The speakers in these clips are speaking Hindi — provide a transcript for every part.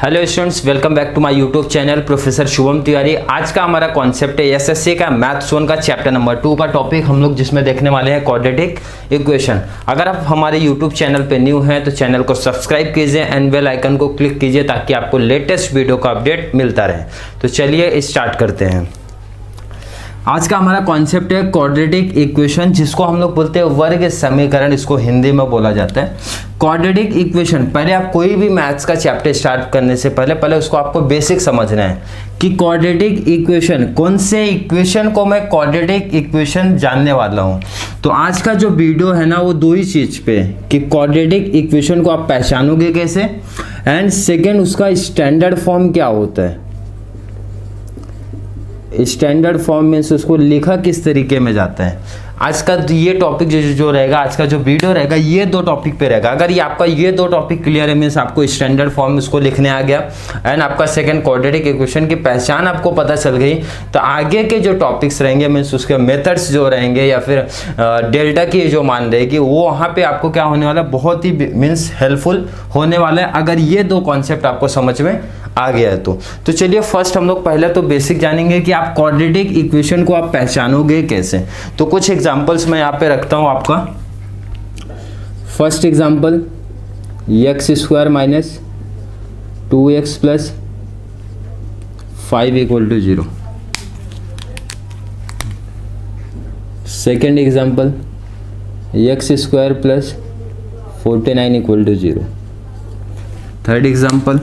Hello students, welcome back to my YouTube channel professor Shubham Tiwari. आज का हमारा कॉन्सेप्ट है एसएससी का मैथ्स 1 का चैप्टर नंबर 2 का टॉपिक हम लोग जिसमें देखने वाले हैं क्वाड्रेटिक इक्वेशन। अगर आप हमारे यूट्यूब चैनल पे न्यू हैं तो चैनल को सब्सक्राइब कीजिए एंड बेल आइकन को क्लिक कीजिए ताकि आपको लेटेस्ट वीडियो का अपडेट मिलता रहे। तो चलिए स्टार्ट करते हैं। आज का हमारा कॉन्सेप्ट है क्वाड्रेटिक इक्वेशन, जिसको हम लोग बोलते हैं वर्ग समीकरण, इसको हिंदी में बोला जाता है क्वाड्रेटिक इक्वेशन। पहले आप कोई भी मैथ्स का चैप्टर स्टार्ट करने से पहले उसको आपको बेसिक समझना है कि क्वाड्रेटिक इक्वेशन कौन से इक्वेशन को मैं क्वाड्रेटिक इक्वेशन जानने वाला हूँ। तो आज का जो वीडियो है ना वो दो ही चीज पे कि क्वाड्रेटिक इक्वेशन को आप पहचानोगे कैसे एंड सेकेंड उसका स्टैंडर्ड फॉर्म क्या होता है। स्टैंडर्ड फॉर्म में से उसको लिखा किस तरीके में जाता है। आज का ये टॉपिक जो रहेगा, आज का जो वीडियो रहेगा ये दो टॉपिक पे रहेगा। अगर ये आपका ये दो टॉपिक क्लियर है मीन्स आपको स्टैंडर्ड फॉर्म में उसको लिखने आ गया एंड आपका सेकंड क्वाड्रेटिक इक्वेशन की पहचान आपको पता चल गई, तो आगे के जो टॉपिक्स रहेंगे मीन्स उसके मेथड्स जो रहेंगे या फिर डेल्टा की जो मान रहेगी वो वहाँ पे आपको क्या होने वाला है, बहुत ही मीन्स हेल्पफुल होने वाला है अगर ये दो कॉन्सेप्ट आपको समझ में आ गया है तो चलिए फर्स्ट हम लोग पहले तो बेसिक जानेंगे कि आप क्वाड्रेटिक इक्वेशन को आप पहचानोगे कैसे। तो कुछ एग्जांपल्स मैं यहाँ पे रखता हूँ आपका। First example x square minus 2x plus 5 equal to 0। Second example x square plus 49 equal to 0। Third example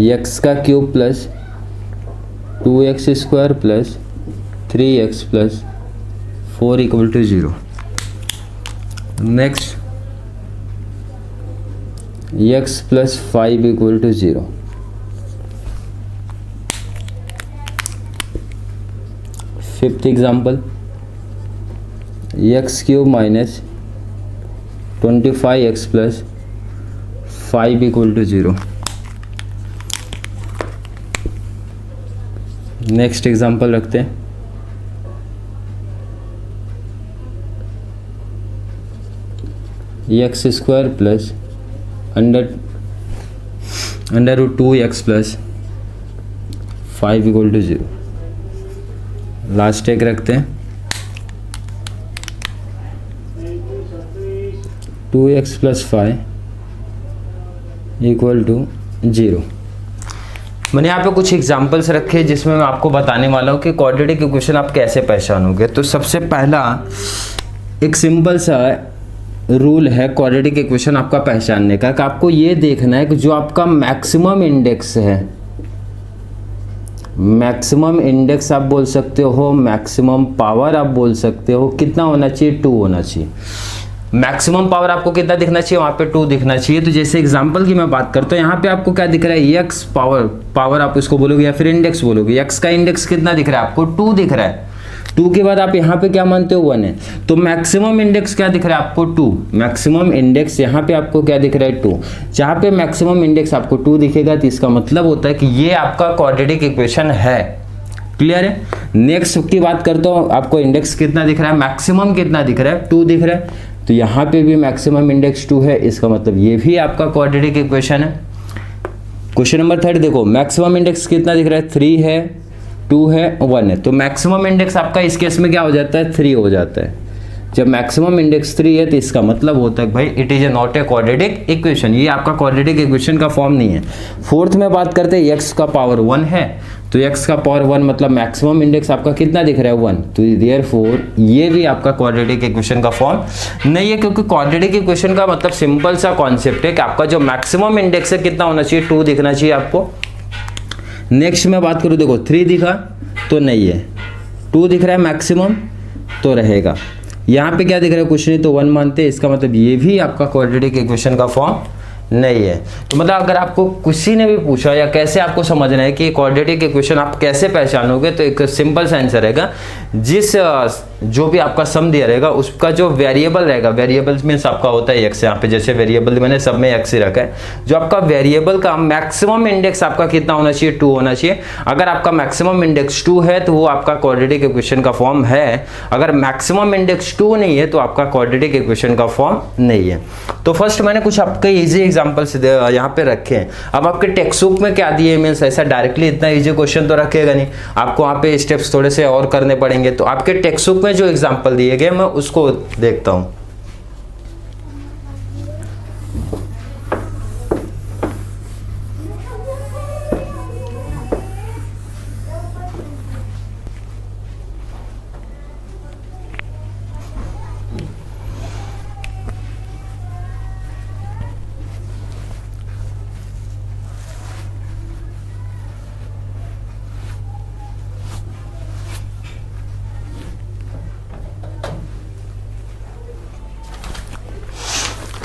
x का cube plus 2x square plus 3x plus 4 equal to 0। Next x plus 5 equal to 0। Fifth example x cube minus 25x plus 5 equal to 0। Next example रखते हैं x square plus under root 2x plus 5 equal to 0। Last एक रखते हैं 2x प्लस 5 इक्वल टू 0। मैंने यहाँ पे कुछ एग्जाम्पल्स रखे जिसमें मैं आपको बताने वाला हूँ कि क्वाड्रेटिक इक्वेशन आप कैसे पहचानोगे। तो सबसे पहला एक सिंपल सा रूल है क्वाड्रेटिक इक्वेशन आपका पहचानने का कि आपको ये देखना है कि जो आपका मैक्सिमम इंडेक्स है, मैक्सिमम इंडेक्स आप बोल सकते हो, मैक्सिमम पावर आप बोल सकते हो, कितना होना चाहिए, 2 होना चाहिए। मैक्सिमम पावर आपको कितना दिखना चाहिए, वहाँ पे 2 दिखना चाहिए। तो जैसे एग्जांपल की मैं बात करता हूँ, यहाँ पे आपको क्या दिख रहा है, एक्स पावर आप इसको बोलोगे या फिर इंडेक्स बोलोगे। एक्स का इंडेक्स कितना दिख रहा है आपको, 2 दिख रहा है। 2 के बाद आप यहाँ पे क्या मानते हो, 1 है। तो मैक्सिमम इंडेक्स क्या दिख रहा है आपको, 2। मैक्सिमम इंडेक्स यहाँ पे आपको क्या दिख रहा है, 2। जहाँ पे मैक्सिमम इंडेक्स आपको 2 दिखेगा तो इसका मतलब होता है कि ये आपका क्वाड्रेटिक इक्वेशन है। क्लियर है। नेक्स्ट की बात करता हूँ, आपको इंडेक्स कितना दिख रहा है, मैक्सिमम कितना दिख रहा है, 2 दिख रहा है। तो यहाँ पे भी मैक्सिमम इंडेक्स 2 है, इसका मतलब ये भी आपका क्वाड्रेटिक इक्वेशन है। क्वेश्चन नंबर 3 देखो, मैक्सिमम इंडेक्स कितना दिख रहा है, 3 है, 2 है, 1 है। तो मैक्सिमम इंडेक्स आपका इस केस में क्या हो जाता है, 3 हो जाता है। जब मैक्सिमम इंडेक्स 3 है तो इसका मतलब होता है भाई it is not a quadratic equation, ये आपका क्वाड्रेटिक इक्वेशन का फॉर्म नहीं है। फोर्थ में बात करते हैं, एक्स का पावर 1 है, तो x का पावर 1 मतलब मैक्सिमम इंडेक्स आपका कितना दिख रहा है, 1। तो देयरफॉर ये भी आपका क्वाड्रेटिक इक्वेशन का फॉर्म नहीं है, क्योंकि क्वाड्रेटिक इक्वेशन का मतलब सिंपल सा कॉन्सेप्ट है कि आपका जो मैक्सिमम इंडेक्स है कितना होना चाहिए, 2 दिखना चाहिए आपको। नेक्स्ट में बात करूँ, देखो 3 दिखा तो नहीं है, 2 दिख रहा है मैक्सिमम तो रहेगा। यहाँ पे क्या दिख रहा है, कुछ नहीं तो 1 मानते हैं, इसका मतलब ये भी आपका क्वाड्रेटिक इक्वेशन का फॉर्म नहीं है। तो मतलब अगर आपको किसी ने भी पूछा या कैसे आपको समझना है कि क्वाड्रेटिक इक्वेशन आप कैसे पहचानोगे, तो एक सिंपल सा आंसर रहेगा, जिस जो भी आपका सम दिया रहेगा उसका जो वेरिएबल रहेगा, वेरिएबल्स मीन्स आपका होता है एक्स, यहाँ पे जैसे वेरिएबल मैंने सब में एक्स ही रखा है, जो आपका वेरिएबल का मैक्सिमम इंडेक्स आपका कितना होना चाहिए, 2 होना चाहिए। अगर आपका मैक्सिमम इंडेक्स 2 है तो वो आपका क्वाड्रेटिक इक्वेशन का फॉर्म है, अगर मैक्सिमम इंडेक्स 2 नहीं है तो आपका क्वाड्रेटिक इक्वेशन का फॉर्म नहीं है। तो फर्स्ट मैंने कुछ आपके इजी एग्जांपल्स यहाँ पे रखे हैं। अब आपके टेक्स्ट बुक में क्या दिए मीन्स ऐसा डायरेक्टली इतना इजी क्वेश्चन तो रखेगा नहीं, आपको वहाँ पे स्टेप्स थोड़े से और करने पड़ेंगे। तो आपके टेक्स्ट बुक में जो एग्जांपल दिए गए मैं उसको देखता हूँ।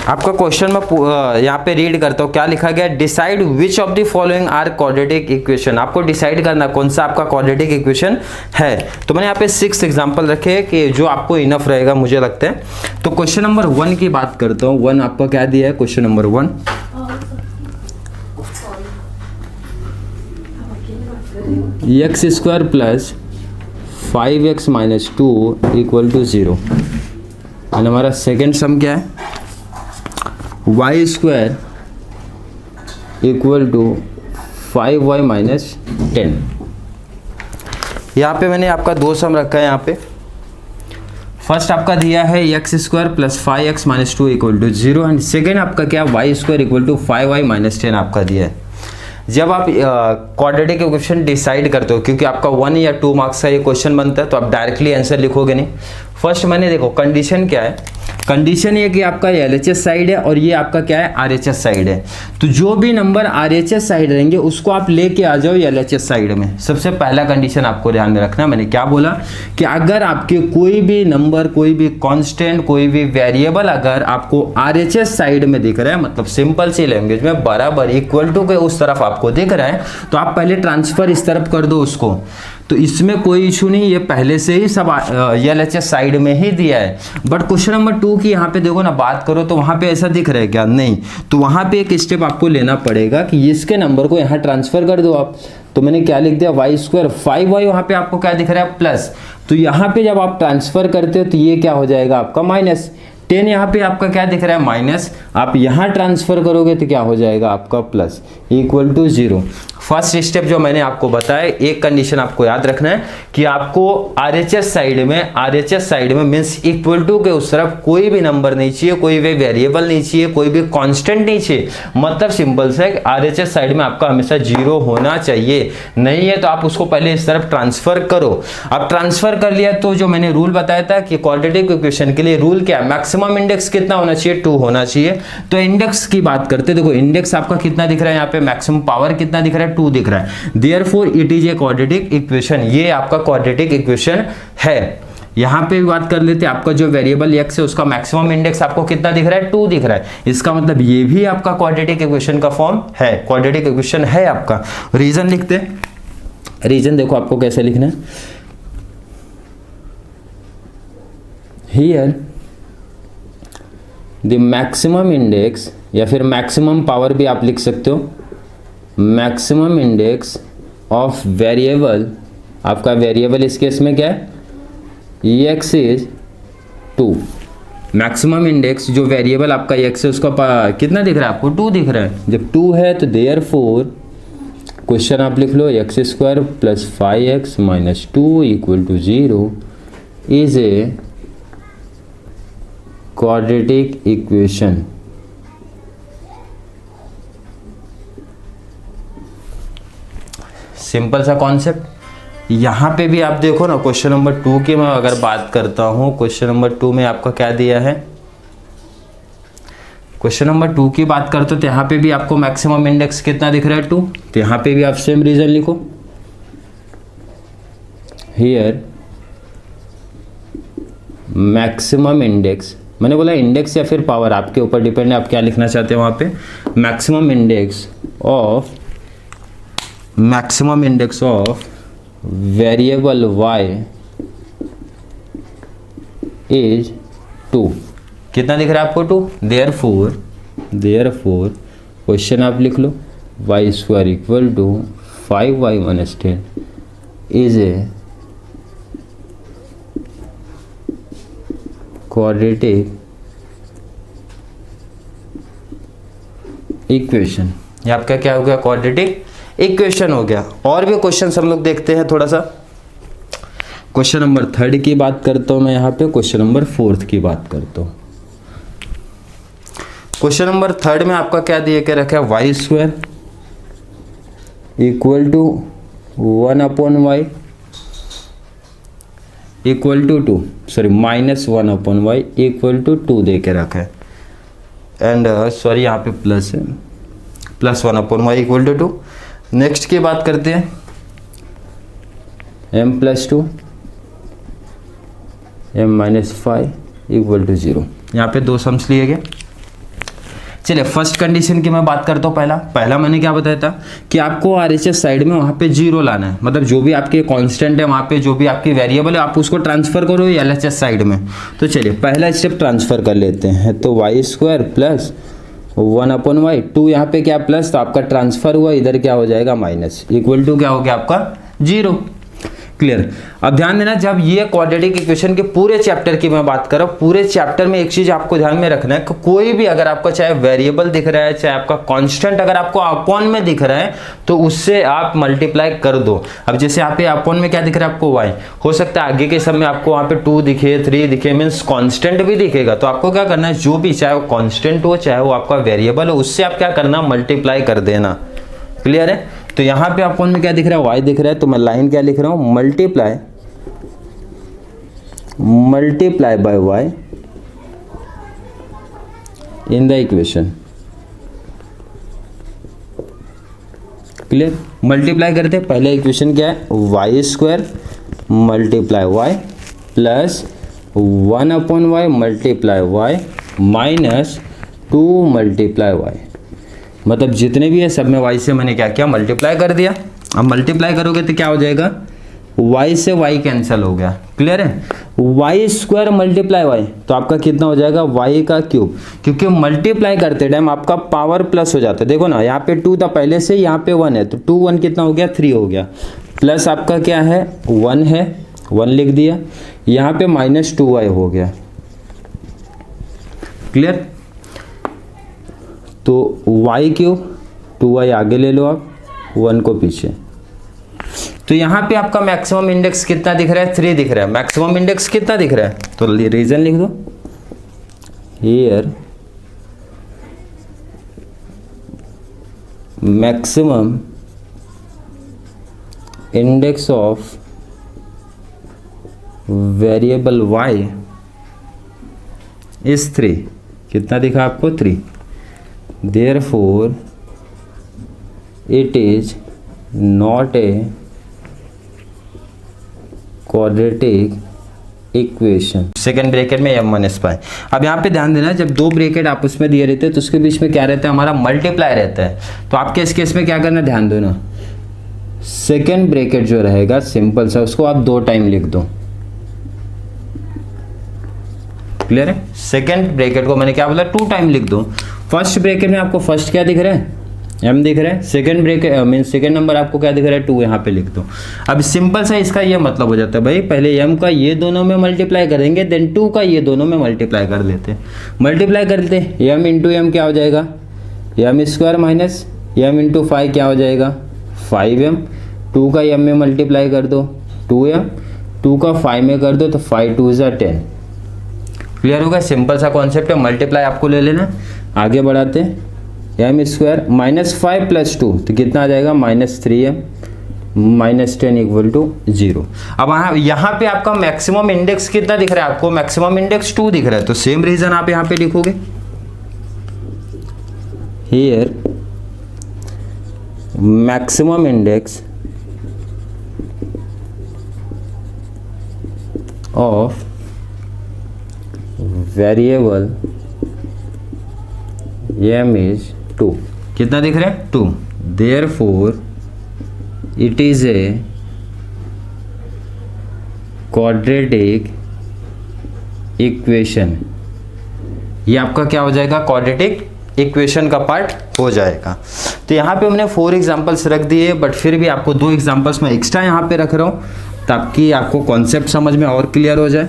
आपका क्वेश्चन में यहाँ पे रीड करता हूँ, क्या लिखा गया, decide which of the following are quadratic equation. आपको डिसाइड करना कौन सा आपका क्वाड्रेटिक इक्वेशन है। तो मैंने यहाँ पे 6 एग्जांपल रखे कि जो आपको इनफ रहेगा मुझे लगता है। तो क्वेश्चन नंबर 1 की बात करता हूँ। 1 आपका क्या दिया है, question number 1, x square plus 5x minus 2 equal to 0। And हमारा सेकेंड सम क्या है, y square equal to 5y minus 10। यहाँ पे मैंने आपका 2 सम रखा है। यहाँ पे फर्स्ट आपका दिया है x square plus 5x minus 2 equal to 0 and second आपका क्या, y square equal to 5y minus 10 आपका दिया है। जब आप क्वाड्रेटिक इक्वेशन डिसाइड करते हो, क्योंकि आपका 1 या 2 मार्क्स का ये क्वेश्चन बनता है, तो आप डायरेक्टली आंसर लिखोगे नहीं। फर्स्ट मैंने देखो कंडीशन क्या है, कंडीशन ये कि आपका LHS साइड है और ये आपका क्या है, RHS साइड है। तो जो भी नंबर RHS साइड रहेंगे उसको आप लेके आ जाओ LHS साइड में। सबसे पहला कंडीशन आपको ध्यान में रखना, मैंने क्या बोला कि अगर आपके कोई भी नंबर, कोई भी कांस्टेंट, कोई भी वेरिएबल अगर आपको RHS साइड में दिख रहा है, मतलब सिंपल सी लैंग्वेज में बराबर इक्वल टू के उस तरफ आपको दिख रहा है, तो आप पहले ट्रांसफर इस तरफ कर दो उसको। तो इसमें कोई इशू नहीं, ये पहले से ही सब LHS साइड में ही दिया है। बट क्वेश्चन नंबर 2 की यहाँ पे देखो ना, बात करो तो वहाँ पे ऐसा दिख रहा है क्या, नहीं। तो वहाँ पे एक स्टेप आपको लेना पड़ेगा कि इसके नंबर को यहाँ ट्रांसफर कर दो आप। तो मैंने क्या लिख दिया, वाई स्क्वायर 5y, वहाँ पे आपको क्या दिख रहा है, प्लस। तो यहाँ पे जब आप ट्रांसफर करते हो तो ये क्या हो जाएगा आपका माइनस 10। यहाँ पे आपका क्या दिख रहा है, माइनस। आप यहाँ ट्रांसफर करोगे तो क्या हो जाएगा आपका plus, equal to 0। First step जो मैंने आपको बताया, एक कंडीशन आपको याद रखना है कि आपको RHS साइड में मीन्स इक्वल टू के उस तरफ कोई भी नंबर नहीं चाहिए, कोई भी वेरिएबल नहीं चाहिए, कोई भी कांस्टेंट नहीं चाहिए। मतलब सिंपल से RHS साइड में आपका हमेशा 0 होना चाहिए। नहीं है तो आप उसको पहले इस तरफ ट्रांसफर करो। अब ट्रांसफर कर लिया तो जो मैंने रूल बताया था कि क्वाड्रेटिक इक्वेशन के लिए रूल क्या है, मैक्सिमम इंडेक्स कितना होना चाहिए, 2 होना चाहिए। तो इंडेक्स की बात करते, देखो इंडेक्स आपका कितना दिख रहा है, यहाँ पे मैक्सिमम पावर कितना दिख रहा है, 2 दिख रहा है। Therefore it is a quadratic equation. ये आपका क्वाड्रेटिक इक्वेशन है। यहां पे भी बात कर लेते हैं, आपका जो वेरिएबल x है उसका मैक्सिमम इंडेक्स आपको कितना दिख रहा है, 2 दिख रहा है। इसका मतलब ये भी आपका क्वाड्रेटिक इक्वेशन का फॉर्म है, क्वाड्रेटिक इक्वेशन है आपका। रीजन लिखते हैं, रीजन देखो आपको कैसे लिखना है। हियर द मैक्सिमम इंडेक्स या फिर मैक्सिमम पावर भी आप लिख सकते हो, मैक्सिमम इंडेक्स ऑफ वेरिएबल, आपका वेरिएबल इस केस में क्या है, x इज 2। मैक्सिमम इंडेक्स जो वेरिएबल आपका x है उसका कितना दिख रहा है आपको, 2 दिख रहा है। जब 2 है तो देयरफॉर क्वेश्चन आप लिख लो, x square plus 5x minus 2 equal to 0 is a quadratic equation. Simple सा कॉन्सेप्ट। यहाँ पे भी आप देखो ना, क्वेश्चन नंबर 2 की मैं अगर बात करता हूँ, क्वेश्चन नंबर 2 में आपका क्या दिया है, क्वेश्चन नंबर 2 की बात करते हो तो यहाँ पे भी आपको मैक्सिमम इंडेक्स कितना दिख रहा है, 2। तो यहाँ पे भी आप सेम रीजन लिखो, हियर मैक्सिमम इंडेक्स, मैंने बोला इंडेक्स या फिर पावर आपके ऊपर डिपेंड है, आप क्या लिखना चाहते हैं वहाँ पे। Maximum index of variable y is 2। कितना दिख रहा है आपको 2? देयरफॉर क्वेश्चन आप लिख लो, y square equal to 5y minus 10 is a quadratic equation. ये आपका क्या हो गया? क्वाड्रेटिक इक्वेशन हो गया। और भी क्वेश्चन हम लोग देखते हैं थोड़ा सा। क्वेश्चन नंबर 3 की बात करता हूं मैं यहाँ पे, क्वेश्चन नंबर 4 की बात करता हूं। क्वेश्चन नंबर 3 में आपका क्या दिया के रखा है? Y square equal to 1/y equal to 2, sorry minus 1/y equal to 2 दे के रखा है। एंड सॉरी यहाँ पे प्लस है, plus 1/y equal to 2। Next की बात करते हैं, m+2 m-5 इक्वल टू 0। यहाँ पे 2 सम्स लिए गए। चलिए फर्स्ट कंडीशन की मैं बात करता हूँ। पहला मैंने क्या बताया था कि आपको RHS साइड में वहाँ पे 0 लाना है, मतलब जो भी आपके कांस्टेंट है वहाँ पे जो भी आपकी वेरिएबल है आप उसको ट्रांसफर करो LHS साइड में। तो चलिए पहला स्टेप ट्रांसफर कर लेते हैं। तो वाई स्क्वायर प्लस 1/y, 2 यहाँ पे क्या प्लस, तो आपका ट्रांसफर हुआ, इधर क्या हो जाएगा माइनस, इक्वल टू क्या हो गया आपका 0। क्लियर। अब ध्यान देना, जब ये क्वाड्रेटिक इक्वेशन के पूरे चैप्टर की मैं बात कर रहा हूँ, पूरे चैप्टर में एक चीज आपको ध्यान में रखना है कि कोई भी अगर आपका चाहे वेरिएबल दिख रहा है, चाहे आपका कांस्टेंट अगर आपको अपॉन में दिख रहा है तो उससे आप मल्टीप्लाई कर दो। अब जैसे यहाँ पे अपॉन में क्या दिख रहा है आपको y, हो सकता है आगे के सब में आपको वहाँ पे 2 दिखे, 3 दिखे, मीन्स कॉन्स्टेंट भी दिखेगा। तो आपको क्या करना है, जो भी चाहे वो कॉन्स्टेंट हो चाहे वो आपका वेरिएबल हो, उससे आप क्या करना, मल्टीप्लाई कर देना। क्लियर है। तो यहाँ पे अपॉन में क्या दिख रहा है, y दिख रहा है, तो मैं लाइन क्या लिख रहा हूँ, multiply by y in the equation. Clear. Multiply करते हैं, पहले इक्वेशन क्या है, y square multiply y plus 1/y multiply y minus 2 multiply y, मतलब जितने भी है सब में y से मैंने क्या किया, मल्टीप्लाई कर दिया। अब मल्टीप्लाई करोगे तो क्या हो जाएगा, y से y कैंसिल हो गया। क्लियर है। वाई स्क्वायर मल्टीप्लाई y, तो आपका कितना हो जाएगा, y का क्यूब, क्योंकि मल्टीप्लाई करते टाइम आपका पावर प्लस हो जाता है। देखो ना यहाँ पे 2 था पहले से, यहाँ पे 1 है, तो 2 1 कितना हो गया, 3 हो गया, प्लस आपका क्या है 1 है, 1 लिख दिया, यहाँ पे माइनस 2y हो गया। क्लियर। तो y क्यूब 2y आगे ले लो आप, 1 को पीछे। तो यहाँ पे आपका मैक्सिमम इंडेक्स कितना दिख रहा है, 3 दिख रहा है। मैक्सिमम इंडेक्स कितना दिख रहा है, तो रीजन लिख दो, here maximum index of variable y is 3। कितना दिखा आपको, 3। Therefore, it is not a quadratic equation. Second bracket में m-5। अब यहाँ पे ध्यान देना, जब 2 ब्रैकेट आपस में दिए रहते हैं तो उसके बीच में क्या रहता है, हमारा मल्टीप्लाई रहता है। तो आपके इस केस में क्या करना, ध्यान दो ना, सेकेंड ब्रैकेट जो रहेगा सिंपल सा, उसको आप 2 टाइम लिख दो। क्लियर है। सेकेंड ब्रैकेट को मैंने क्या बोला, 2 टाइम लिख दो। फर्स्ट ब्रैकेट में आपको फर्स्ट क्या दिख रहा है, m दिख रहा है। Second bracket mean second number आपको क्या दिख रहा है, 2 यहाँ पे लिख दो। अब सिंपल सा इसका ये मतलब हो जाता है भाई, पहले m का ये दोनों में मल्टीप्लाई करेंगे, देन 2 का ये दोनों में मल्टीप्लाई कर लेते हैं। मल्टीप्लाई करते m इंटू एम क्या हो जाएगा, m square minus m into 5 क्या हो जाएगा, 5m। 2 का m में मल्टीप्लाई कर दो, 2m, 2 का 5 में कर दो तो 5 2 = 10। क्लियर होगा। सिंपल सा कॉन्सेप्ट है, मल्टीप्लाई आपको ले लेना। आगे बढ़ाते हैं, m स्क्वायर माइनस 5 प्लस 2 तो कितना आ जाएगा, -3m माइनस 10 इक्वल टू 0। अब यहाँ पे आपका मैक्सिमम इंडेक्स कितना दिख रहा है आपको, मैक्सिमम इंडेक्स 2 दिख रहा है, तो सेम रीजन आप यहाँ पे लिखोगे, here maximum index of variable m is 2। कितना दिख रहा है, 2। Therefore it is a quadratic equation, ये आपका क्या हो जाएगा, क्वाड्रेटिक इक्वेशन का पार्ट हो जाएगा। तो यहाँ पे हमने 4 एग्जांपल्स रख दिए, बट फिर भी आपको 2 एग्जांपल्स मैं एक्स्ट्रा यहाँ पे रख रहा हूँ ताकि आपको कॉन्सेप्ट समझ में और क्लियर हो जाए।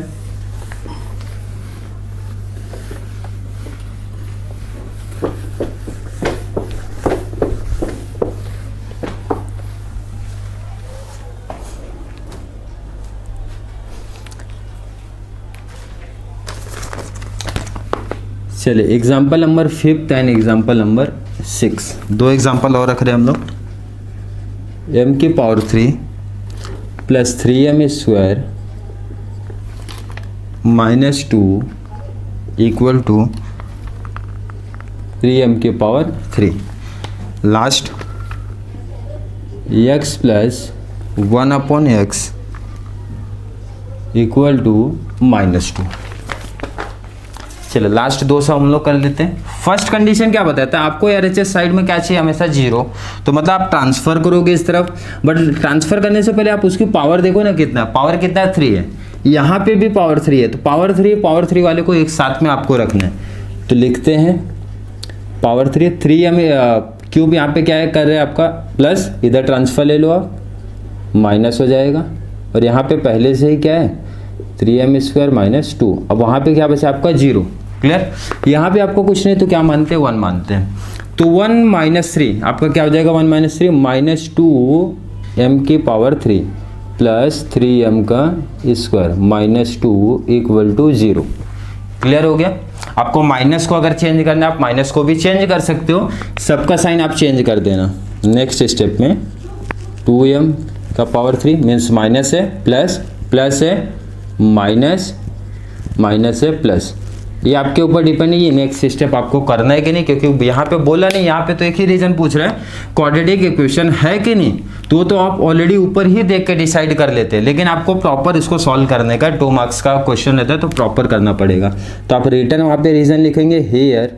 चलिए example number 5 and example number 6, 2 example और रख रहे हैं हम लोग। m की power 3 plus 3m square minus 2 equal to 3m की power 3। Last x plus 1/x equal to -2। चलो लास्ट 2 सब हम लोग कर लेते हैं। फर्स्ट कंडीशन क्या बताता है आपको, RHS साइड में क्या चाहिए, हमेशा 0, तो मतलब आप ट्रांसफर करोगे इस तरफ, बट ट्रांसफर करने से पहले आप उसकी पावर देखो ना, कितना पावर, कितना 3 है, यहाँ पे भी पावर 3 है, तो पावर 3 वाले को एक साथ में आपको रखना है। तो लिखते हैं पावर 3 हमें क्यूब यहाँ पे क्या है कर रहे हैं आपका प्लस, इधर ट्रांसफर ले लो आप, माइनस हो जाएगा, और यहाँ पे पहले से ही क्या है 3m स्क्वायर माइनस 2, अब वहाँ पे क्या बचा आपका 0। क्लियर, यहाँ पे आपको कुछ नहीं तो क्या मानते हैं 1 मानते हैं, तो 1 - 3 आपका क्या हो जाएगा, 1 - 3 -2m की पावर 3 प्लस 3m का स्क्वायर -2 इक्वल टू 0। क्लियर हो गया। आपको माइनस को अगर चेंज करना है आप माइनस को भी चेंज कर सकते हो, सबका साइन आप चेंज कर देना। नेक्स्ट स्टेप में 2m का पावर 3 मीन्स माइनस है प्लस, प्लस है माइनस, माइनस है प्लस, ये आपके ऊपर डिपेंड है ये नेक्स्ट स्टेप आपको करना है कि नहीं, क्योंकि यहाँ पे बोला नहीं, यहाँ पे तो एक ही रीजन पूछ रहा है क्वाड्रेटिक इक्वेशन है कि नहीं, तो आप ऑलरेडी ऊपर ही देख के डिसाइड कर लेते हैं, लेकिन आपको प्रॉपर इसको सॉल्व करने का 2 मार्क्स का क्वेश्चन रहता है तो प्रॉपर करना पड़ेगा। तो आप रिटर्न वहाँ पे रीजन लिखेंगे, here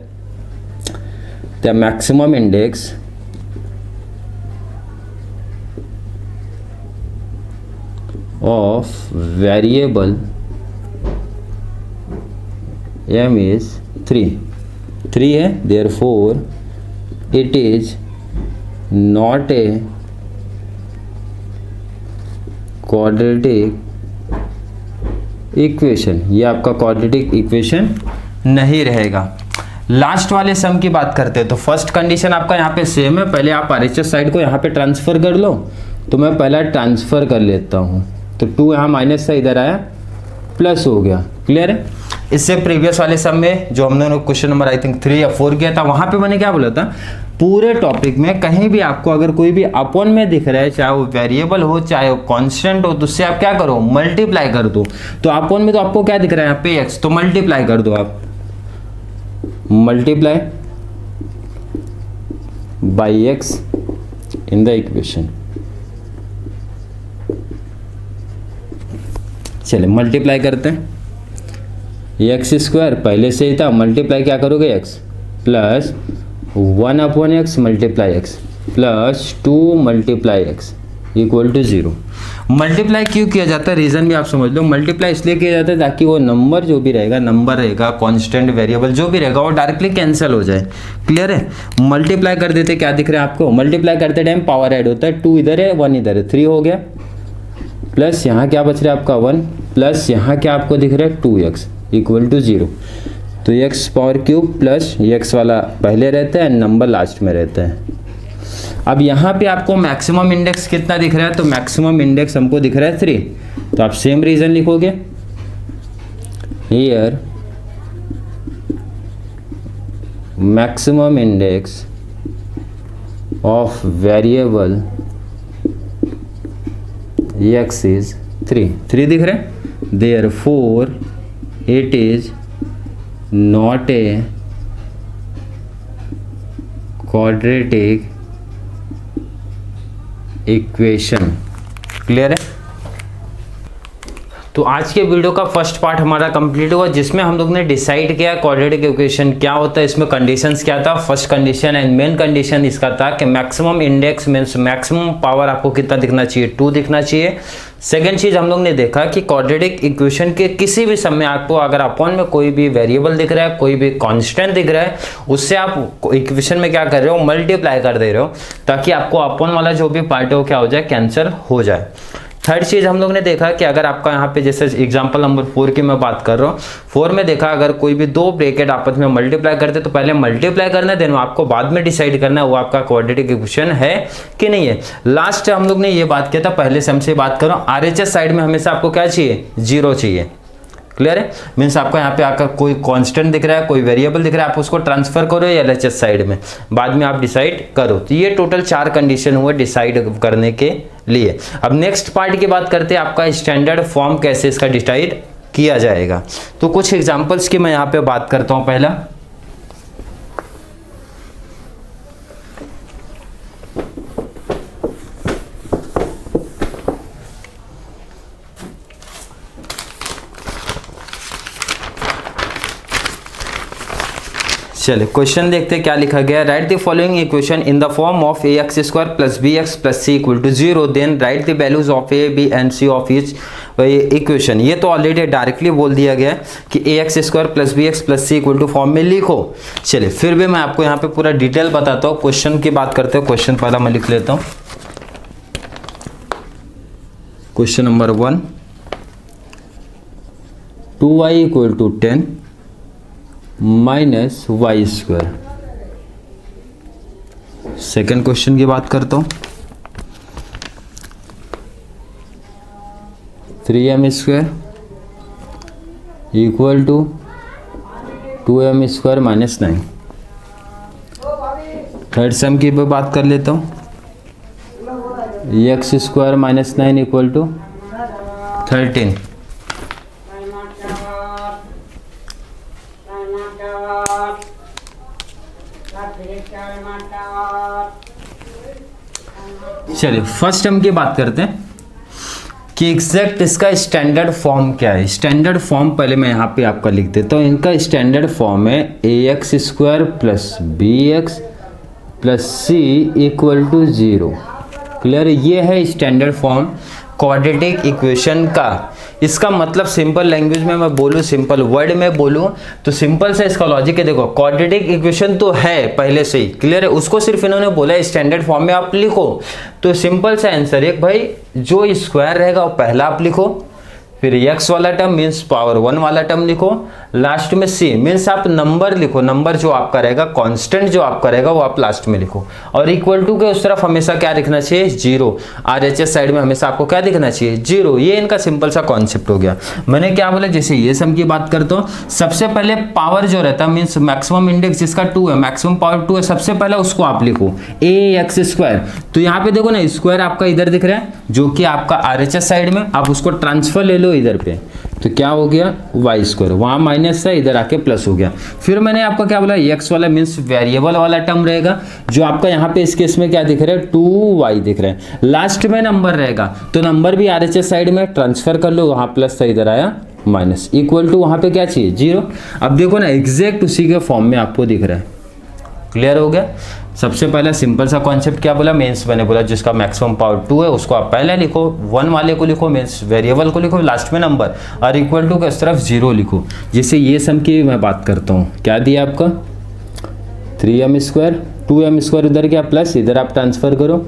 the maximum index of variable m is 3 है, therefore it is not a quadratic equation, ये आपका quadratic equation नहीं रहेगा। लास्ट वाले सम की बात करते हैं तो फर्स्ट कंडीशन आपका यहाँ पे सेम है, पहले आप RHS साइड को यहाँ पे ट्रांसफर कर लो, तो मैं पहला ट्रांसफर कर लेता हूँ, तो 2 यहाँ माइनस से इधर आया प्लस हो गया। क्लियर है। इससे प्रीवियस वाले सम में जो हमने क्वेश्चन नंबर आई थिंक 3 या 4 किया था, वहां पे मैंने क्या बोला था, पूरे टॉपिक में कहीं भी आपको अगर कोई भी अपॉन में दिख रहा है, चाहे वो वेरिएबल हो चाहे वो कांस्टेंट हो, तो उससे आप क्या करो, मल्टीप्लाई कर दो। तो अपॉन में तो आपको क्या दिख रहा है यहाँ पे x, तो मल्टीप्लाई कर दो आप, multiply by x in the equation. चलिए मल्टीप्लाई करते हैं, एक्स स्क्वायर पहले से ही था, मल्टीप्लाई क्या करोगे x plus 1/x multiply x plus 2 multiply x equal to 0। Multiply क्यों किया जाता है, रीजन भी आप समझ लो। मल्टीप्लाई इसलिए किया जाता है ताकि वो नंबर जो भी रहेगा, नंबर रहेगा कांस्टेंट वेरिएबल जो भी रहेगा, वो डायरेक्टली कैंसिल हो जाए। क्लियर है। मल्टीप्लाई कर देते, क्या दिख रहा है आपको, मल्टीप्लाई करते टाइम पावर ऐड होता है, 2 इधर है 1 इधर है, 3 हो गया, प्लस यहाँ क्या बच रहा है आपका 1, प्लस यहाँ क्या आपको दिख रहा है 2x इक्वल टू 0। तो x power cube plus x वाला पहले रहता है, नंबर लास्ट में रहता है। अब यहाँ पे आपको मैक्सिमम इंडेक्स कितना दिख रहा है, तो मैक्सिमम इंडेक्स हमको दिख रहा है 3, तो आप सेम रीजन लिखोगे, here maximum index of variable x is 3 दिख रहा है, therefore it is not a quadratic equation। Clear है। तो आज के वीडियो का फर्स्ट पार्ट हमारा कंप्लीट हुआ, जिसमें हम लोग ने डिसाइड किया क्वाड्रेटिक इक्वेशन क्या होता है, इसमें कंडीशंस क्या था। First condition and main condition इसका था कि maximum index means maximum power आपको कितना दिखना चाहिए, 2 दिखना चाहिए। सेकेंड चीज हम लोग ने देखा कि क्वाड्रेटिक इक्वेशन के किसी भी समय आपको अगर अपॉन में कोई भी वेरिएबल दिख रहा है, कोई भी कांस्टेंट दिख रहा है, उससे आप इक्वेशन में क्या कर रहे हो, मल्टीप्लाई कर दे रहे हो, ताकि आपको अपॉन वाला जो भी पार्ट है वो क्या हो जाए, कैंसिल हो जाए। थर्ड चीज हम लोग ने देखा कि अगर आपका यहाँ पे जैसे एग्जांपल नंबर 4 की मैं बात कर रहा हूँ, 4 में देखा अगर कोई भी दो ब्रैकेट आपस में मल्टीप्लाई करते तो पहले मल्टीप्लाई करना है, देन आपको बाद में डिसाइड करना है वो आपका क्वाड्रेटिक इक्वेशन है कि नहीं है। लास्ट हम लोग ने ये बात किया था, पहले से हमसे बात करो, RHS साइड में हमेशा आपको क्या चाहिए, 0 चाहिए। क्लियर है, मीन्स आपको यहाँ पे आकर कोई कांस्टेंट दिख रहा है, कोई वेरिएबल दिख रहा है, आप उसको ट्रांसफर करो या LHS साइड में, बाद में आप डिसाइड करो। तो ये टोटल 4 कंडीशन हुए डिसाइड करने के लिए। अब नेक्स्ट पार्ट की बात करते हैं, आपका स्टैंडर्ड फॉर्म कैसे इसका डिसाइड किया जाएगा। तो कुछ एग्जांपल्स की मैं यहाँ पे बात करता हूँ। पहला, चलिए क्वेश्चन देखते हैं क्या लिखा गया। Write the following equation in the form of ax square plus bx plus c equal to 0, then write the values of a b and c of each equation. ये तो ऑलरेडी डायरेक्टली बोल दिया गया है कि ax square plus bx plus c equal to form में लिखो। चलिए फिर भी मैं आपको यहाँ पे पूरा डिटेल बताता हूँ। क्वेश्चन की बात करते हो, क्वेश्चन पहला मैं लिख लेता हूँ। Question number 1, 2y equal to 10 minus y square. Second question की बात करता हूं, 3m square equal to 2m square minus 9। Third sum की बात कर लेता हूं, x square minus 9 equal to 13। चलिए फर्स्ट टर्म की बात करते हैं कि एग्जैक्ट इसका स्टैंडर्ड फॉर्म क्या है। स्टैंडर्ड फॉर्म पहले मैं यहाँ पे आपका लिख देता हूँ। इनका स्टैंडर्ड फॉर्म है ax square plus bx plus c equal to 0। Clear, ये है स्टैंडर्ड फॉर्म क्वाड्रेटिक इक्वेशन का। इसका मतलब सिंपल लैंग्वेज में मैं बोलूँ, सिंपल वर्ड में बोलूँ तो सिंपल से इसका लॉजिक है। देखो क्वाड्रेटिक इक्वेशन तो है पहले से ही, क्लियर है, उसको सिर्फ इन्होंने बोला स्टैंडर्ड फॉर्म में आप लिखो। तो सिंपल सा आंसर है भाई, जो स्क्वायर रहेगा वो पहला आप लिखो, फिर x वाला टर्म मीन्स पावर 1 वाला टर्म लिखो, लास्ट में c मीन्स आप नंबर लिखो, नंबर जो आपका रहेगा, कांस्टेंट जो आपका रहेगा वो आप लास्ट में लिखो, और इक्वल टू के उस तरफ हमेशा क्या लिखना चाहिए, 0। RHS साइड में हमेशा आपको क्या दिखना चाहिए, 0। ये इनका सिंपल सा कॉन्सेप्ट हो गया। मैंने क्या बोला, जैसे ये सम की बात करता हूँ, सबसे पहले पावर जो रहता है मीन्स मैक्सिमम इंडेक्स जिसका 2 है, मैक्सिमम पावर 2 है, सबसे पहले उसको आप लिखो ax स्क्वायर। तो यहाँ पे देखो ना, स्क्वायर आपका इधर दिख रहा है जो कि आपका RHS साइड में, आप उसको ट्रांसफर ले लो इधर पे, तो क्या हो गया वाई स्क्वायर, वहां माइनस है इधर आके प्लस हो गया। फिर मैंने आपको क्या बोला, एक्स वाला मीन्स वेरिएबल वाला टर्म रहेगा जो आपका यहाँ पे इस केस में क्या दिख रहा है 2y दिख रहा है, लास्ट में नंबर रहेगा तो नंबर भी RHS साइड में ट्रांसफर कर लो, वहां प्लस था इधर आया माइनस, इक्वल टू वहां पे क्या चाहिए 0। अब देखो ना एग्जैक्ट उसी के फॉर्म में आपको दिख रहा है। क्लियर हो गया। सबसे पहला सिंपल सा कॉन्सेप्ट क्या बोला, मीन्स मैंने बोला जिसका मैक्सिमम पावर 2 है उसको आप पहले लिखो, 1 वाले को लिखो मीन्स वेरिएबल को लिखो, लास्ट में नंबर, और इक्वल टू के इस तरफ 0 लिखो। जैसे ये सम की मैं बात करता हूँ, क्या दिया आपका 3m स्क्वायर, 2m स्क्वायर इधर क्या प्लस, इधर आप ट्रांसफर करो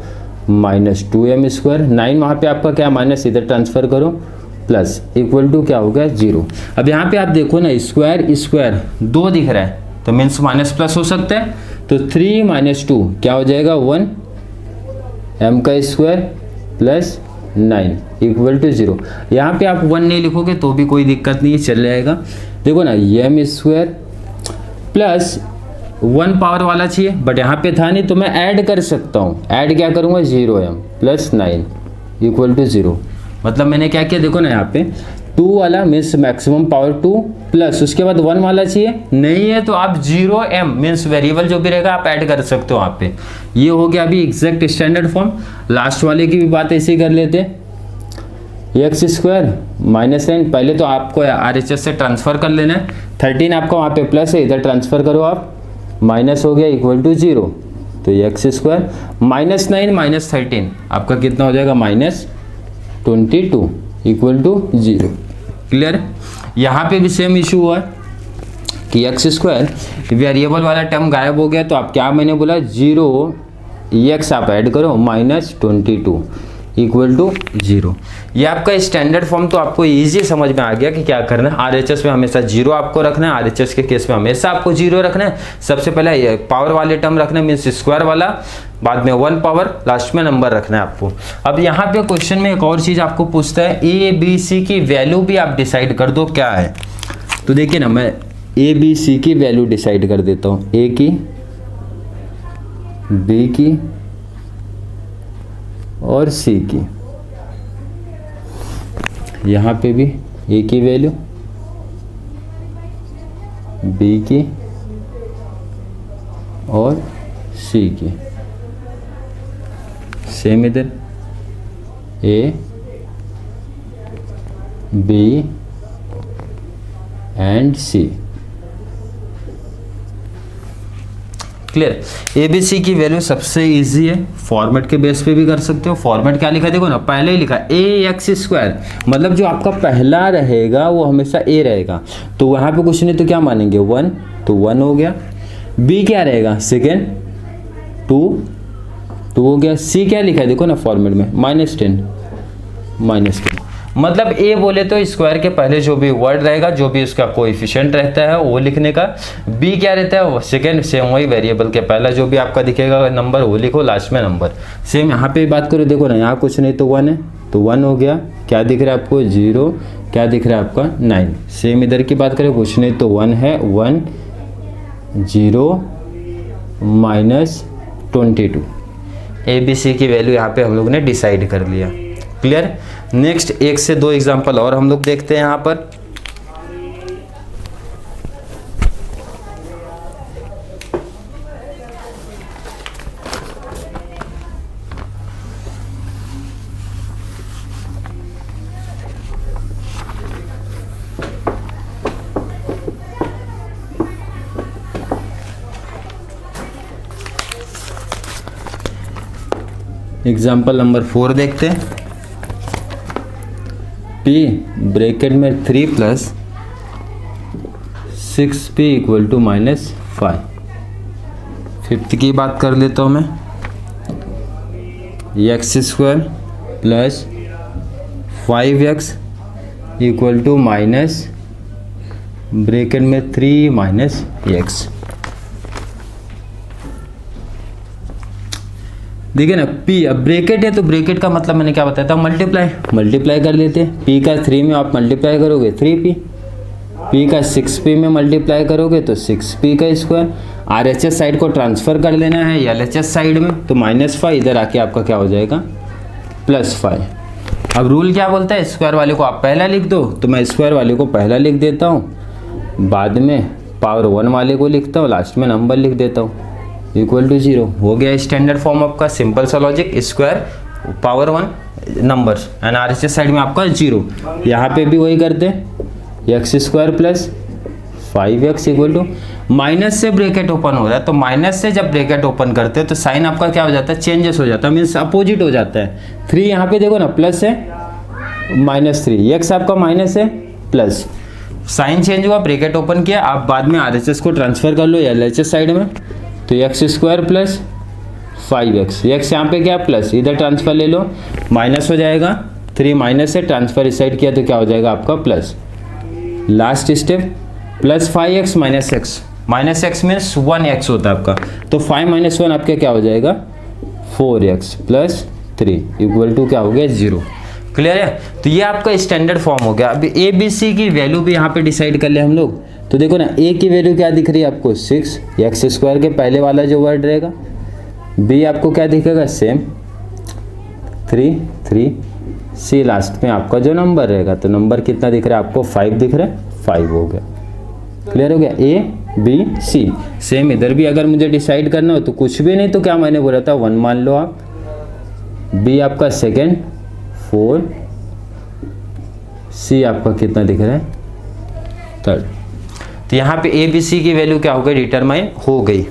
माइनस 2m स्क्वायर, 9 वहाँ पे आपका क्या माइनस, इधर ट्रांसफर करो प्लस, इक्वल टू क्या हो गया 0। अब यहाँ पे आप देखो ना स्क्वायर स्क्वायर 2 दिख रहा है तो मीन्स माइनस प्लस हो सकता है, तो 3 माइनस 2 क्या हो जाएगा 1, m का स्क्वायर प्लस 9 इक्वल टू 0। यहाँ पे आप 1 नहीं लिखोगे तो भी कोई दिक्कत नहीं है, चल जाएगा। देखो ना m स्क्वायर प्लस 1 पावर वाला चाहिए बट यहाँ पे था नहीं तो मैं ऐड कर सकता हूँ, ऐड क्या करूँगा 0m प्लस 9 इक्वल टू 0। मतलब मैंने क्या किया, देखो ना यहाँ पे 2 वाला मीन्स मैक्सिमम पावर 2 प्लस उसके बाद 1 वाला चाहिए, नहीं है तो आप 0m मीन्स वेरिएबल जो भी रहेगा आप ऐड कर सकते हो वहाँ पे। ये हो गया अभी एग्जैक्ट स्टैंडर्ड फॉर्म। लास्ट वाले की भी बात ऐसे ही कर लेते, एक्स स्क्वायर माइनस 9, पहले तो आपको RHS से ट्रांसफर कर लेना है, 13 आपका वहाँ पे प्लस है, इधर ट्रांसफर करो आप, माइनस हो गया इक्वल टू 0। तो एक्स स्क्वायर माइनस 9 माइनस 13 आपका कितना हो जाएगा 22 इक्वल टू 0। क्लियर। यहाँ पे भी सेम इशू हुआ है कि एक्स स्क्वायर वेरिएबल वाला टर्म गायब हो गया, तो आप क्या मैंने बोला 0 एक्स आप ऐड करो माइनस 22 इक्वल टू 0। ये आपका स्टैंडर्ड फॉर्म तो आपको इजी समझ में आ गया कि क्या करना है। आरएचएस में हमेशा 0 आपको रखना है, आरएचएस के केस में हमेशा आपको 0 रखना है। सबसे पहले ये पावर वाले टर्म रखना है, मीन्स स्क्वायर वाला, बाद में 1 पावर, लास्ट में नंबर रखना है आपको। अब यहाँ पे क्वेश्चन में एक और चीज आपको पूछता है, ए बी सी की वैल्यू भी आप डिसाइड कर दो क्या है। तो देखिए ना, मैं ए बी सी की वैल्यू डिसाइड कर देता हूँ, ए की, बी की और सी की। यहाँ पे भी ए की वैल्यू, बी की और सी की। सेम इधर A B and C. Clear. ABC की वैल्यू सबसे इजी है, फॉर्मेट के बेस पे भी कर सकते हो। फॉर्मेट क्या लिखा है देखो ना, पहले ही लिखा ए एक्स स्क्वायर, मतलब जो आपका पहला रहेगा वो हमेशा ए रहेगा, तो वहां पे कुछ नहीं तो क्या मानेंगे 1, तो 1 हो गया। बी क्या रहेगा सेकेंड, 2 हो गया। सी क्या लिखा है देखो ना फॉर्मेट में -10, मतलब ए बोले तो स्क्वायर के पहले जो भी वर्ड रहेगा, जो भी उसका कोएफिशिएंट रहता है वो लिखने का। बी क्या रहता है वो सेकेंड, सेम वही वेरिएबल के पहला जो भी आपका दिखेगा नंबर वो लिखो, लास्ट में नंबर। सेम यहाँ पे बात करो, देखो ना यहाँ कुछ नहीं तो 1 है, तो 1 हो गया। क्या दिख रहा है आपको 0, क्या दिख रहा है आपका 9। सेम इधर की बात करें, कुछ नहीं तो 1 है, 1 0 -22। ABC की वैल्यू यहाँ पे हम लोग ने डिसाइड कर लिया। क्लियर। नेक्स्ट 1 से 2 एग्जांपल और हम लोग देखते हैं यहाँ पर। एग्जाम्पल नंबर 4 देखते हैं। P ब्रैकेट में 3 + 6P इक्वल टू -5। फिफ्थ की बात कर लेता हूँ मैं, x² + 5x equal to minus bracket में 3 - x। देखिए ना P, अब ब्रैकेट है तो ब्रैकेट का मतलब मैंने क्या बताया था, मल्टीप्लाई कर लेते हैं। P का 3 में आप मल्टीप्लाई करोगे 3P, P का 6P में मल्टीप्लाई करोगे तो 6P का स्क्वायर। RHS साइड को ट्रांसफर कर लेना है LHS साइड में, तो -5 इधर आके आपका क्या हो जाएगा +5। अब रूल क्या बोलता है, स्क्वायर वाले को आप पहला लिख दो, तो मैं स्क्वायर वाले को पहला लिख देता हूँ, बाद में पावर 1 वाले को लिखता हूँ, लास्ट में नंबर लिख देता हूँ, इक्वल टू 0 हो गया। स्टैंडर्ड फॉर्म आपका सिंपल सा logic, square power 1 numbers and RHS side में आपका 0। यहाँ पे भी वही करते हैं, x² + 5x equal to, minus से ब्रैकेट ओपन हो रहा है, तो माइनस से जब ब्रैकेट ओपन करते हैं तो साइन आपका क्या हो जाता है, चेंजेस हो जाता है, मीन्स अपोजिट हो जाता है। 3 यहाँ पे देखो ना प्लस है, -3, x आपका माइनस है प्लस, साइन चेंज हुआ, ब्रैकेट ओपन किया, आप बाद में RHS को ट्रांसफर कर लो LHS साइड में, तो x² + 5x, x यहाँ पे क्या प्लस, इधर ट्रांसफर ले लो, माइनस हो जाएगा, 3 माइनस से ट्रांसफर इस साइड किया तो क्या हो जाएगा आपका plus. Last step +5x - x, -x means 1x होता है आपका, तो 5 - 1 आपका क्या हो जाएगा 4x + 3 इक्वल टू क्या हो गया 0। क्लियर है। तो ये आपका स्टैंडर्ड फॉर्म हो गया। अभी ABC की वैल्यू भी यहाँ पे डिसाइड कर ले हम लोग, तो देखो ना A की वैल्यू क्या दिख रही है आपको 6, x² के पहले वाला जो वर्ड रहेगा। B आपको क्या दिखेगा सेम 3, C लास्ट में आपका जो नंबर रहेगा, तो नंबर कितना दिख रहा है आपको 5 दिख रहा है, 5 हो गया। क्लियर हो गया। A B C सेम इधर भी अगर मुझे डिसाइड करना हो तो कुछ भी नहीं तो क्या मैंने बोला था 1 मान लो आप, B आपका सेकेंड 4, C आपका कितना दिख रहा है 3rd। तो यहाँ पे ABC की वैल्यू क्या हो गई, डिटरमाइन हो गई।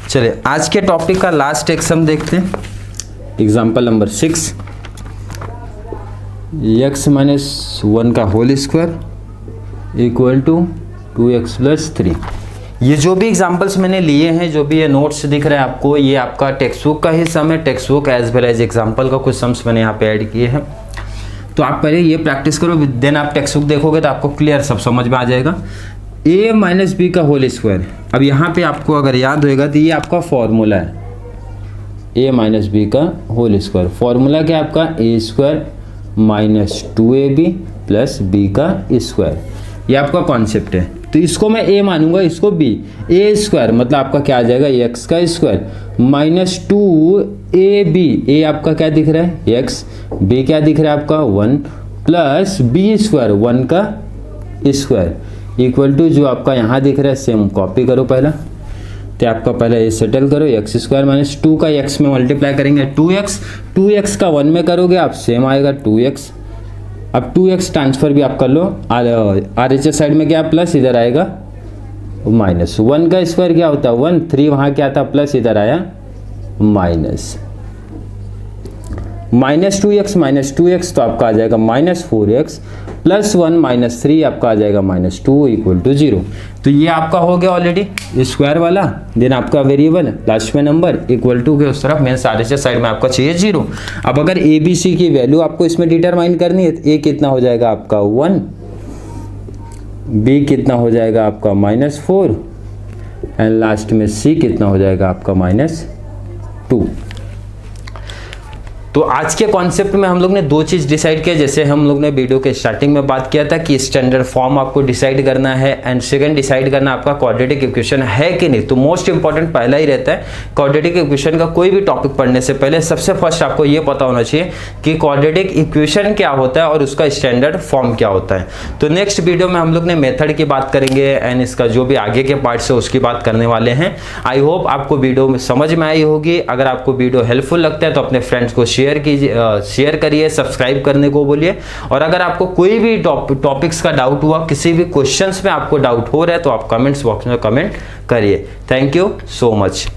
चलिए आज के टॉपिक का लास्ट एक सम देखते हैं। एग्जाम्पल नंबर 6, x माइनस 1 का whole square equal to 2x plus 3। ये जो भी एग्जाम्पल्स मैंने लिए हैं, जो भी ये नोट्स दिख रहे हैं आपको, ये आपका टेक्स्ट बुक का ही सम है। Textbook as well as example का कुछ सम्स मैंने यहाँ पे ऐड किए हैं। तो आप पहले ये प्रैक्टिस करो, देन आप टेक्स्ट बुक देखोगे तो आपको क्लियर सब समझ में आ जाएगा। a माइनस बी का होल स्क्वायर, अब यहाँ पे आपको अगर याद होएगा तो ये आपका फॉर्मूला है, a माइनस बी का होल स्क्वायर। फॉर्मूला क्या है आपका, a square minus 2ab plus b का स्क्वायर। ये आपका कॉन्सेप्ट है। तो इसको मैं a मानूंगा, इसको b। a स्क्वायर मतलब आपका क्या आ जाएगा, x का स्क्वायर माइनस 2ab। a आपका क्या दिख रहा है, x। b क्या दिख रहा है आपका 1 प्लस b स्क्वायर 1 का स्क्वायर इक्वल टू जो आपका यहाँ दिख रहा है सेम कॉपी करो पहला। तो आपका पहले ये सेटल करो, एक्स स्क्वायर माइनस 2 का x में मल्टीप्लाई करेंगे 2x का 1 में करोगे आप सेम आएगा 2x। अब 2x ट्रांसफर भी आप कर लो, RHS साइड में क्या प्लस, इधर आएगा माइनस। 1 का स्क्वायर क्या होता है 1, 3 वहाँ क्या था प्लस, इधर आया माइनस। माइनस 2x तो आपका आ जाएगा माइनस 4x प्लस 1 माइनस 3 आपका आ जाएगा माइनस 2 इक्वल टू 0। तो ये आपका हो गया ऑलरेडी स्क्वायर वाला। देन आपका वेरिएबल लास्ट में नंबर इक्वल टू के उस तरफ मेन RHS साइड में आपका चाहिए 0। अब अगर ABC की वैल्यू आपको इसमें डिटरमाइन करनी है तो A कितना हो जाएगा आपका 1, B कितना हो जाएगा आपका माइनस 4 एंड लास्ट में C कितना हो जाएगा आपका माइनस 2। तो आज के कॉन्सेप्ट में हम लोग ने दो चीज़ डिसाइड किया, जैसे हम लोग ने वीडियो के स्टार्टिंग में बात किया था कि स्टैंडर्ड फॉर्म आपको डिसाइड करना है एंड सेकंड डिसाइड करना आपका क्वाड्रेटिक इक्वेशन है कि नहीं। तो मोस्ट इंपॉर्टेंट पहला ही रहता है, क्वाड्रेटिक इक्वेशन का कोई भी टॉपिक पढ़ने से पहले सबसे फर्स्ट आपको ये पता होना चाहिए कि क्वाड्रेटिक इक्वेशन क्या होता है और उसका स्टैंडर्ड फॉर्म क्या होता है। तो नेक्स्ट वीडियो में हम लोग ने मेथड की बात करेंगे एंड इसका जो भी आगे के पार्ट्स है उसकी बात करने वाले हैं। आई होप आपको वीडियो में समझ में आई होगी। अगर आपको वीडियो हेल्पफुल लगता है तो अपने फ्रेंड्स को शेयर करिए, सब्सक्राइब करने को बोलिए। और अगर आपको कोई भी टॉपिक्स का डाउट हुआ, किसी भी क्वेश्चंस में आपको डाउट हो रहा है तो आप कमेंट्स बॉक्स में कमेंट करिए। Thank you so much.